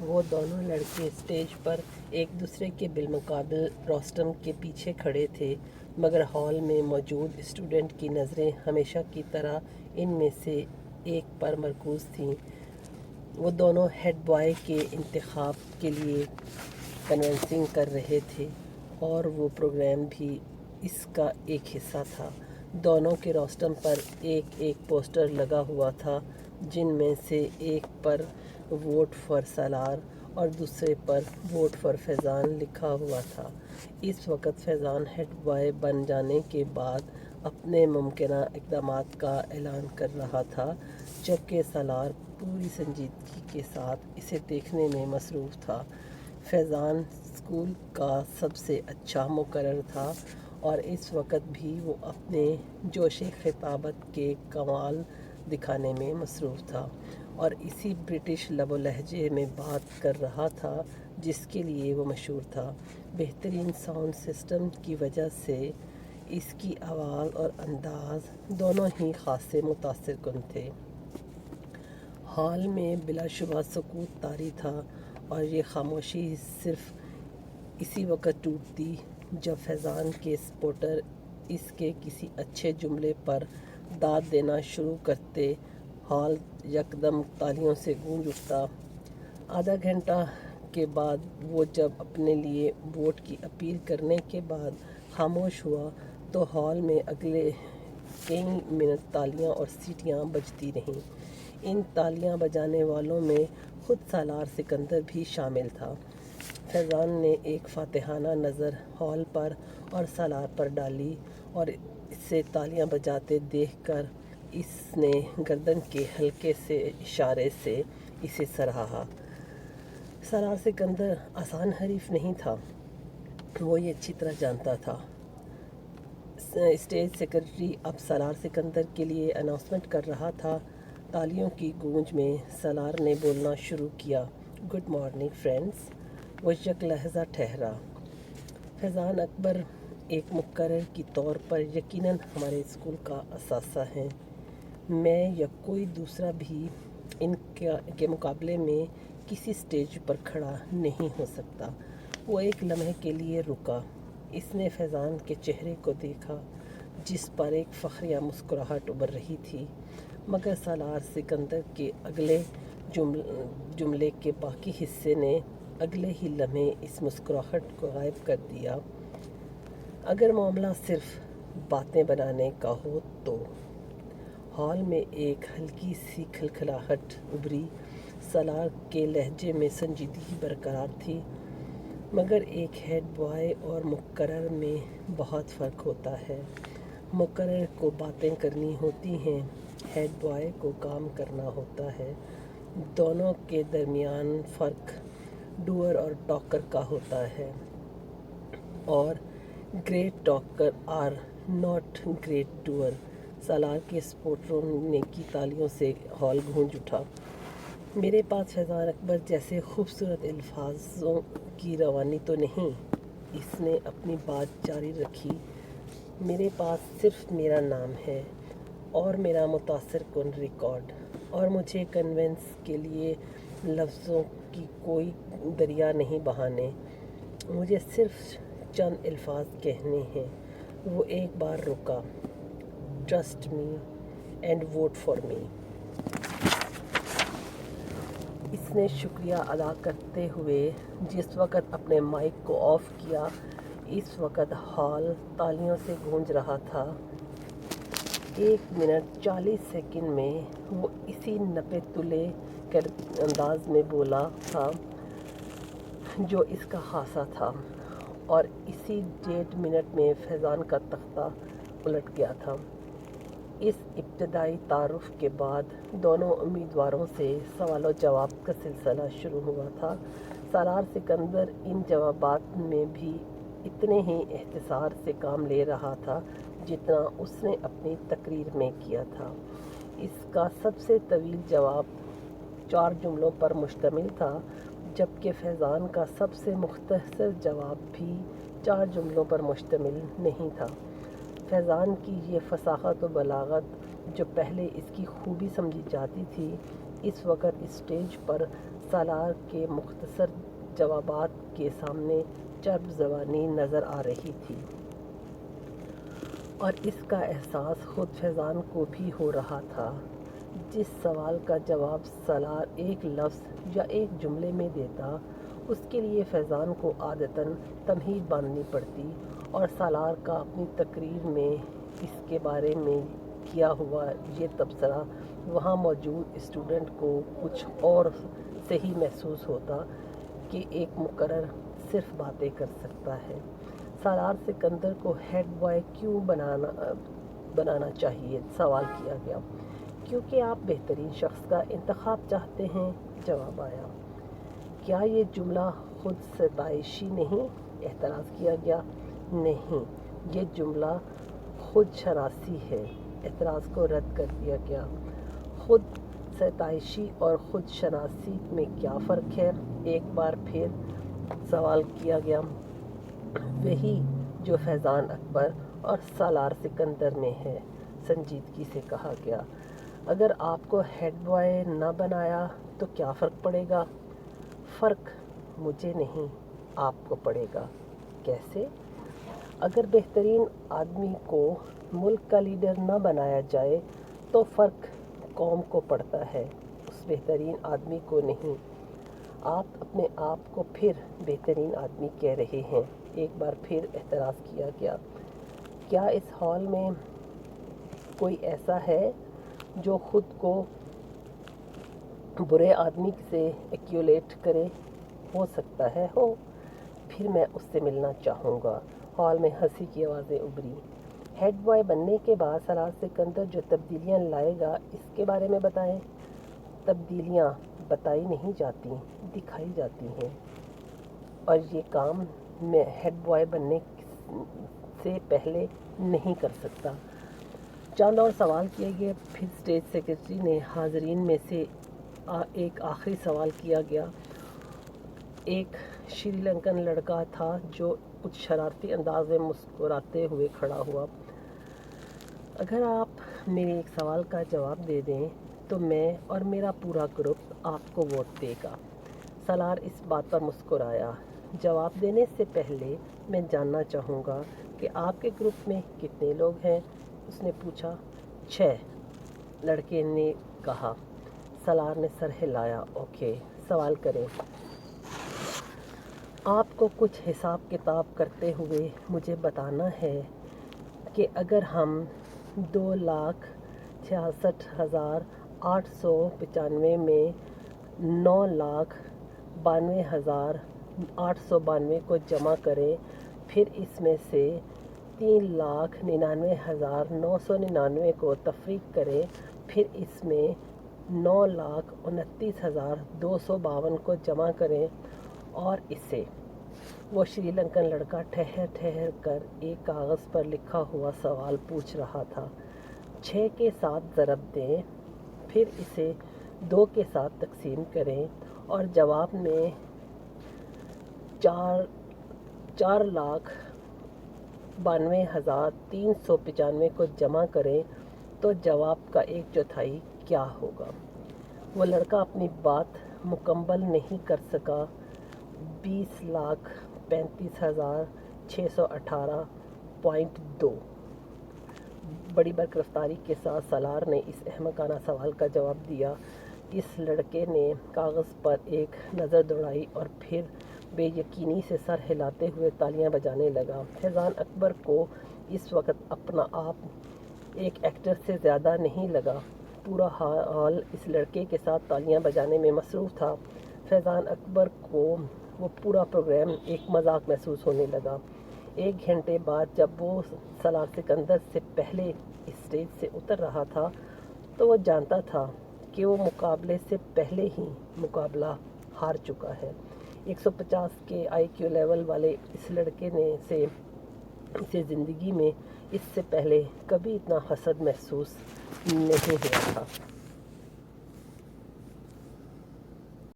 وہ دونوں لڑکے اسٹیج پر ایک دوسرے کے بالمقابل روسٹم کے پیچھے کھڑے تھے، مگر ہال میں موجود اسٹوڈنٹ کی نظریں ہمیشہ کی طرح ان میں سے ایک پر مرکوز تھیں۔ وہ دونوں ہیڈ بوائے کے انتخاب کے لیے کنونسنگ کر رہے تھے، اور وہ پروگرام بھی اس کا ایک حصہ تھا۔ دونوں کے روسٹم پر ایک پوسٹر لگا ہوا تھا، جن میں سے ایک پر ووٹ فار سالار اور دوسرے پر ووٹ فار فیضان لکھا ہوا تھا۔ اس وقت فیضان ہیڈ بوائے بن جانے کے بعد اپنے ممکنہ اقدامات کا اعلان کر رہا تھا، جبکہ سالار پوری سنجیدگی کے ساتھ اسے دیکھنے میں مصروف تھا۔ فیضان اسکول کا سب سے اچھا مقرر تھا، اور اس وقت بھی وہ اپنے جوش خطابت کے کمال دکھانے میں مصروف تھا، اور اسی برٹش لب و لہجے میں بات کر رہا تھا جس کے لیے وہ مشہور تھا۔ بہترین ساؤنڈ سسٹم کی وجہ سے اس کی آواز اور انداز دونوں ہی خاصے متاثر کن تھے۔ ہال میں بلا شبہ سکوت طاری تھا، اور یہ خاموشی صرف اسی وقت ٹوٹتی جب فیضان کے سپورٹر اس کے کسی اچھے جملے پر داد دینا شروع کرتے۔ ہال یکدم تالیوں سے گونج اٹھا۔ آدھا گھنٹہ کے بعد وہ جب اپنے لیے ووٹ کی اپیل کرنے کے بعد خاموش ہوا، تو ہال میں اگلے کئی منٹ تالیاں اور سیٹیاں بجتی رہیں۔ ان تالیاں بجانے والوں میں خود سالار سکندر بھی شامل تھا۔ فیضان نے ایک فاتحانہ نظر ہال پر اور سالار پر ڈالی، اور اسے تالیاں بجاتے دیکھ کر اس نے گردن کے ہلکے سے اشارے سے اسے سراہا۔ سالار سکندر آسان حریف نہیں تھا، وہ یہ اچھی طرح جانتا تھا۔ اسٹیج سیکرٹری اب سالار سکندر کے لیے اناؤنسمنٹ کر رہا تھا۔ تالیوں کی گونج میں سالار نے بولنا شروع کیا، "گڈ مارننگ فرینڈز"۔ وہ یک لحظہ ٹھہرا۔ فیضان اکبر ایک مقرر کے طور پر یقیناً ہمارے اسکول کا اثاثہ ہیں۔ میں یا کوئی دوسرا بھی ان کے مقابلے میں کسی اسٹیج پر کھڑا نہیں ہو سکتا۔ وہ ایک لمحے کے لیے رکا۔ اس نے فیضان کے چہرے کو دیکھا، جس پر ایک فخریہ مسکراہٹ ابھر رہی تھی، مگر سالار سکندر کے اگلے جملے کے باقی حصے نے اگلے ہی لمحے اس مسکراہٹ کو غائب کر دیا۔ "اگر معاملہ صرف باتیں بنانے کا ہو تو"۔ ہال میں ایک ہلکی سی کھلکھلاہٹ ابھری۔ سالار کے لہجے میں سنجیدگی برقرار تھی، مگر ایک ہیڈ بوائے اور مقرر میں بہت فرق ہوتا ہے۔ مقرر کو باتیں کرنی ہوتی ہیں، ہیڈ بوائے کو کام کرنا ہوتا ہے۔ دونوں کے درمیان فرق ڈوئر اور ٹاکر کا ہوتا ہے، اور great talker are not great doer. Salar کے سپورٹروں کی تالیوں سے ہال گونج اٹھا۔ "میرے پاس فیضان اکبر جیسے خوبصورت الفاظوں کی روانی تو نہیں"۔ اس نے اپنی بات جاری رکھی۔ "میرے پاس صرف میرا نام ہے، اور میرا متاثر کن ریکارڈ، اور مجھے کنوینس کے لیے لفظوں کی کوئی دریا نہیں بہانے۔ مجھے صرف چند الفاظ کہنے ہیں"۔ وہ ایک بار رکا۔ "Trust me and vote for me". اس نے شکریہ ادا کرتے ہوئے جس وقت اپنے مائک کو آف کیا، اس وقت ہال تالیوں سے گونج رہا تھا۔ 1 منٹ 40 سیکنڈ میں وہ اسی نپے تلے انداز میں بولا تھا جو اس کا خاصہ تھا، اور اسی 1.5 منٹ میں فیضان کا تختہ الٹ گیا تھا۔ اس ابتدائی تعارف کے بعد دونوں امیدواروں سے سوال و جواب کا سلسلہ شروع ہوا تھا۔ سالار سکندر ان جوابات میں بھی اتنے ہی اختصار سے کام لے رہا تھا جتنا اس نے اپنی تقریر میں کیا تھا۔ اس کا سب سے طویل جواب 4 جملوں پر مشتمل تھا، جبکہ فیضان کا سب سے مختصر جواب بھی 4 جملوں پر مشتمل نہیں تھا۔ فیضان کی یہ فصاحت و بلاغت، جو پہلے اس کی خوبی سمجھی جاتی تھی، اس وقت اسٹیج پر سالار کے مختصر جوابات کے سامنے چرب زبانی نظر آ رہی تھی، اور اس کا احساس خود فیضان کو بھی ہو رہا تھا۔ جس سوال کا جواب سالار ایک لفظ یا ایک جملے میں دیتا، اس کے لیے فیضان کو عادتاً تمہید باندھنی پڑتی، اور سالار کا اپنی تقریر میں اس کے بارے میں کیا ہوا یہ تبصرہ وہاں موجود اسٹوڈنٹ کو کچھ اور صحیح محسوس ہوتا کہ ایک مقرر صرف باتیں کر سکتا ہے۔ سالار سکندر کو ہیڈ بوائے کیوں بنانا چاہیے؟ سوال کیا گیا۔ کیونکہ آپ بہترین شخص کا انتخاب چاہتے ہیں، جواب آیا۔ کیا یہ جملہ خود ستائشی نہیں؟ اعتراض کیا گیا۔ نہیں، یہ جملہ خود شناسی ہے۔ اعتراض کو رد کر دیا گیا۔ خود ستائشی اور خود شناسی میں کیا فرق ہے؟ ایک بار پھر سوال کیا گیا۔ وہی جو فیضان اکبر اور سالار سکندر میں ہے، سنجیدگی سے کہا گیا۔ اگر آپ کو ہیڈ بوائے نہ بنایا تو کیا فرق پڑے گا؟ فرق مجھے نہیں، آپ کو پڑے گا۔ کیسے؟ اگر بہترین آدمی کو ملک کا لیڈر نہ بنایا جائے تو فرق قوم کو پڑتا ہے، اس بہترین آدمی کو نہیں۔ آپ اپنے آپ کو پھر بہترین آدمی کہہ رہے ہیں۔ ایک بار پھر اعتراض کیا گیا۔ کیا اس ہال میں کوئی ایسا ہے جو خود کو برے آدمی سے ایکولیٹ کرے؟ ہو سکتا ہے ہو، پھر میں اس سے ملنا چاہوں گا۔ ہال میں ہنسی کی آوازیں ابھری۔ ہیڈ بوائے بننے کے بعد سالار سکندر جو تبدیلیاں لائے گا، اس کے بارے میں بتائیں۔ تبدیلیاں بتائی نہیں جاتی، دکھائی جاتی ہیں، اور یہ کام میں ہیڈ بوائے بننے سے پہلے نہیں کر سکتا۔ چند اور سوال کیے گئے، پھر اسٹیج سیکرٹری نے حاضرین میں سے ایک آخری سوال کیا گیا۔ ایک شری لنکن لڑکا تھا جو کچھ شرارتی انداز میں مسکراتے ہوئے کھڑا ہوا۔ اگر آپ میرے ایک سوال کا جواب دے دیں تو میں اور میرا پورا گروپ آپ کو ووٹ دے گا۔ سالار اس بات پر مسکرایا۔ جواب دینے سے پہلے میں جاننا چاہوں گا کہ آپ کے گروپ میں کتنے لوگ ہیں؟ اس نے پوچھا۔ 6، لڑکے نے کہا۔ سالار نے سر ہلایا۔ اوکے، سوال کریں۔ آپ کو کچھ حساب کتاب کرتے ہوئے مجھے بتانا ہے کہ اگر ہم 2,66,895 میں 9,92,892 کو جمع کریں، پھر اس میں سے 3,99,999 کو تفریق کریں، پھر اس میں 9,29,252 کو جمع کریں، اور اسے وہ شری لنکن لڑکا ٹھہر کر ایک کاغذ پر لکھا ہوا سوال پوچھ رہا تھا 6 کے ساتھ ضرب دیں، پھر اسے 2 کے ساتھ تقسیم کریں، اور جواب میں 4,92,395 کو جمع کریں تو جواب کا 1/4 کیا ہوگا؟ وہ لڑکا اپنی بات مکمل نہیں کر سکا۔ 20,35,618.2۔ بڑی برق رفتاری کے ساتھ سالار نے اس احمقانہ سوال کا جواب دیا۔ اس لڑکے نے کاغذ پر ایک نظر دوڑائی اور پھر بے یقینی سے سر ہلاتے ہوئے تالیاں بجانے لگا۔ فیضان اکبر کو اس وقت اپنا آپ ایک ایکٹر سے زیادہ نہیں لگا۔ پورا ہال اس لڑکے کے ساتھ تالیاں بجانے میں مصروف تھا۔ فیضان اکبر کو وہ پورا پروگرام ایک مذاق محسوس ہونے لگا۔ 1 گھنٹے بعد جب وہ سالار سکندر سے پہلے اسٹیج سے اتر رہا تھا تو وہ جانتا تھا کہ وہ مقابلے سے پہلے ہی مقابلہ ہار چکا ہے۔ 150 کے IQ لیول والے اس لڑکے نے اسے زندگی میں اس سے پہلے کبھی اتنا حسد محسوس نہیں ہوا تھا۔